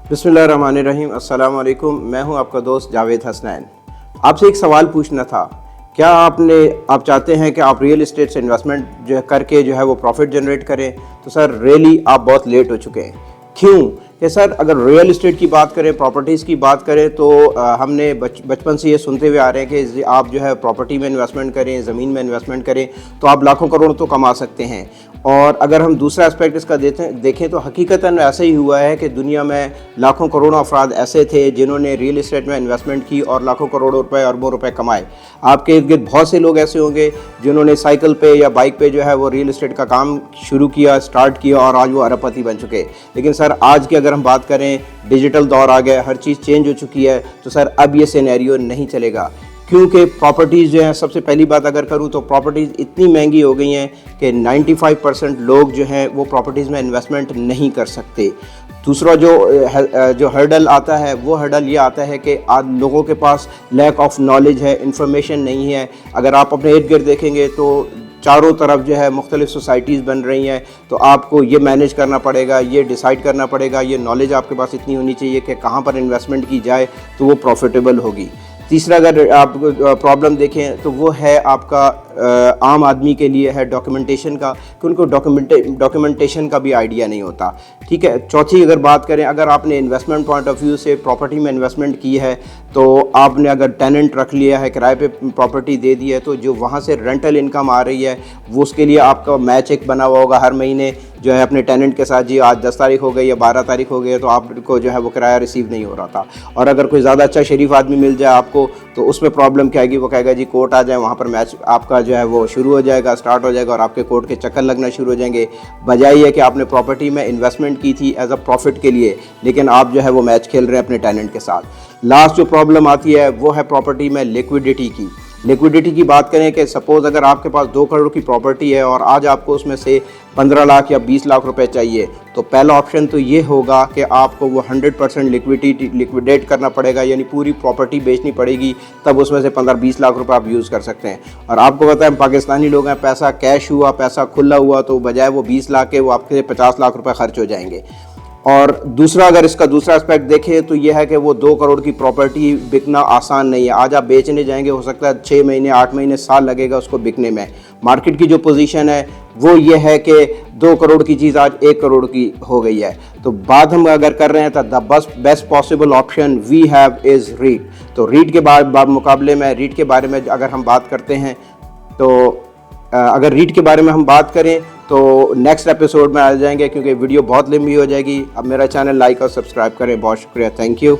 बिस्मिल्लाहिर्रहमानिर्रहीम। अस्सलाम वालेकुम। मैं हूं आपका दोस्त जावेद हसनैन। आपसे एक सवाल पूछना था। क्या आप चाहते हैं कि आप रियल एस्टेट से इन्वेस्टमेंट जो है करके जो है वो प्रॉफिट जनरेट करें? तो सर रियली आप बहुत लेट हो चुके हैं। क्यों कि सर अगर रियल एस्टेट की बात करें, प्रॉपर्टीज़ की बात करें तो हमने बचपन से ये सुनते हुए आ रहे हैं कि आप जो है प्रॉपर्टी में इन्वेस्टमेंट करें, ज़मीन में इन्वेस्टमेंट करें तो आप लाखों करोड़ तो कमा सकते हैं। और अगर हम दूसरा एस्पेक्ट इसका देखें तो हकीकतन ऐसा ही हुआ है कि दुनिया में लाखों करोड़ों अफराद ऐसे थे जिन्होंने रियल एस्टेट में इन्वेस्टमेंट की और लाखों करोड़ों रुपए, अरबों रुपए कमाए। आपके इर्द गिर्द बहुत से लोग ऐसे होंगे जिन्होंने साइकिल पे या बाइक पे जो है वो रियल एस्टेट का काम शुरू किया, स्टार्ट किया और आज वो अरबपति बन चुके। लेकिन सर आज की अगर हम बात करें, डिजिटल दौर आ गया, हर चीज़ चेंज हो चुकी है, तो सर अब ये सिनेरियो नहीं चलेगा। क्योंकि प्रॉपर्टीज़ जो हैं, सबसे पहली बात अगर करूं तो प्रॉपर्टीज़ इतनी महंगी हो गई हैं कि 95% लोग जो हैं वो प्रॉपर्टीज़ में इन्वेस्टमेंट नहीं कर सकते। दूसरा जो हर्डल आता है वो हर्डल ये आता है कि आज लोगों के पास लैक ऑफ नॉलेज है, इंफॉर्मेशन नहीं है। अगर आप अपने इर्द गिर्द देखेंगे तो चारों तरफ जो है मुख्तलिफ सोसाइटीज़ बन रही हैं, तो आपको ये मैनेज करना पड़ेगा, ये डिसाइड करना पड़ेगा, ये नॉलेज आपके पास इतनी होनी चाहिए कि कहाँ पर इन्वेस्टमेंट की जाए तो वो प्रॉफिटेबल होगी। तीसरा अगर आप प्रॉब्लम देखें तो वो है आपका आम आदमी के लिए है डॉक्यूमेंटेशन का, कि उनको डॉक्यूमेंटेशन का भी आइडिया नहीं होता। ठीक है। चौथी अगर बात करें, अगर आपने इन्वेस्टमेंट पॉइंट ऑफ व्यू से प्रॉपर्टी में इन्वेस्टमेंट की है तो आपने अगर टेनेंट रख लिया है, किराए पे प्रॉपर्टी दे दी है, तो जो वहाँ से रेंटल इनकम आ रही है वो उसके लिए आपका मैच एक बना हुआ होगा हर महीने जो है अपने टेनेंट के साथ। जी आज 10 तारीख हो गई या 12 तारीख हो गई है तो आपको जो है वो किराया रिसीव नहीं हो रहा था। और अगर कोई ज़्यादा अच्छा शरीफ आदमी मिल जाए आपको तो उसमें प्रॉब्लम क्या आएगी, वो कहेगा जी कोर्ट आ जाए, वहाँ पर मैच आपका जो है वो शुरू हो जाएगा, स्टार्ट हो जाएगा और आपके कोर्ट के चक्कर लगना शुरू हो जाएंगे। बजाय ये कि आपने प्रॉपर्टी में इन्वेस्टमेंट की थी एज अ प्रॉफिट के लिए, लेकिन आप जो है वो मैच खेल रहे हैं अपने टेनेंट के साथ। लास्ट जो प्रॉब्लम आती है वो है प्रॉपर्टी में लिक्विडिटी की। लिक्विडिटी की बात करें कि सपोज़ अगर आपके पास 2 करोड़ की प्रॉपर्टी है और आज आपको उसमें से 15 लाख या 20 लाख रुपए चाहिए, तो पहला ऑप्शन तो ये होगा कि आपको वो 100% लिक्विडेट करना पड़ेगा, यानी पूरी प्रॉपर्टी बेचनी पड़ेगी, तब उसमें से 15-20 लाख रुपए आप यूज़ कर सकते हैं। और आपको पता है पाकिस्तानी लोग हैं, पैसा कैश हुआ, पैसा खुला हुआ, तो बजाय वो 20 लाख के वो आपके 50 लाख रुपए खर्च हो जाएंगे। और दूसरा अगर इसका दूसरा एस्पेक्ट देखें तो यह है कि वो 2 करोड़ की प्रॉपर्टी बिकना आसान नहीं है। आज आप बेचने जाएंगे, हो सकता है 6 महीने, 8 महीने, साल लगेगा उसको बिकने में। मार्केट की जो पोजीशन है वो ये है कि 2 करोड़ की चीज़ आज 1 करोड़ की हो गई है। तो बात हम अगर कर रहे हैं तो the best possible option we have is REET. तो रीट के मुकाबले में रीट के बारे में अगर हम बात करते हैं तो अगर रीट के बारे में हम बात करें तो नेक्स्ट एपिसोड में आ जाएंगे, क्योंकि वीडियो बहुत लंबी हो जाएगी। अब मेरा चैनल लाइक और सब्सक्राइब करें। बहुत शुक्रिया, थैंक यू।